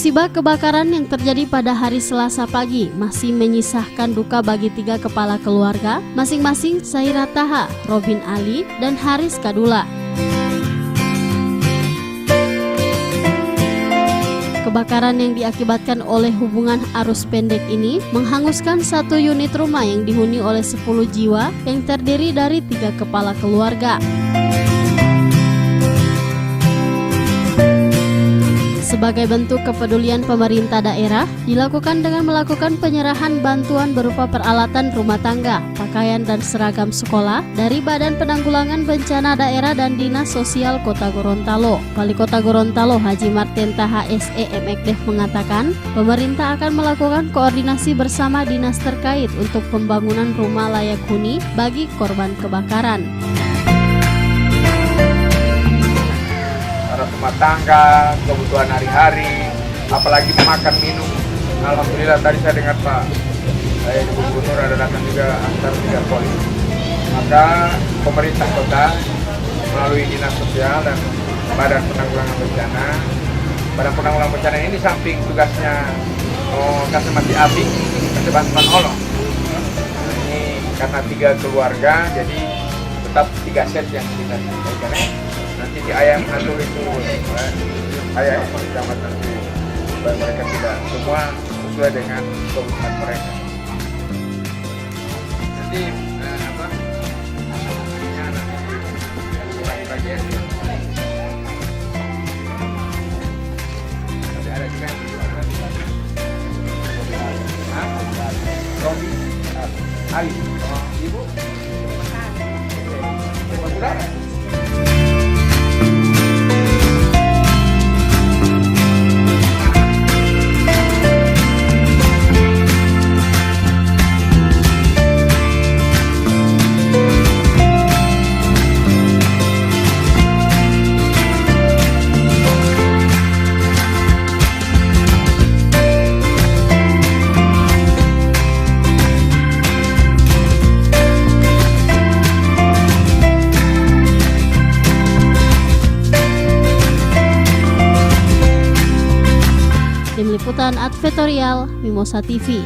Musibah kebakaran yang terjadi pada hari Selasa pagi masih menyisakan duka bagi 3 kepala keluarga, masing-masing Saira Taha, Robin Ali, dan Haris Kadula. Kebakaran yang diakibatkan oleh hubungan arus pendek ini menghanguskan 1 unit rumah yang dihuni oleh 10 jiwa yang terdiri dari 3 kepala keluarga. Sebagai bentuk kepedulian pemerintah daerah, dilakukan dengan melakukan penyerahan bantuan berupa peralatan rumah tangga, pakaian dan seragam sekolah dari Badan Penanggulangan Bencana Daerah dan Dinas Sosial Kota Gorontalo. Wali Kota Gorontalo Haji Martin Taha SE mengatakan, pemerintah akan melakukan koordinasi bersama dinas terkait untuk pembangunan rumah layak huni bagi korban kebakaran. Rumah tangga, kebutuhan hari-hari, apalagi makan minum. Alhamdulillah tadi saya dengar Pak Ibu Gubernur ada datang juga antar 3 polis. Maka pemerintah kota melalui dinas sosial dan Badan Penanggulangan Bencana. Badan Penanggulangan Bencana ini samping tugasnya kasih mati api, kasih bantuan olong. Ini karena 3 keluarga, jadi tetap 3 set yang kita sampaikan. Nanti di ayam atur itu ayam kecamatan itu supaya mereka tidak semua sesuai dengan kebutuhan mereka. Nanti bagian nanti ada juga yang Robi Ali, Ibu saudara. Tim Liputan Advertorial Mimosa TV.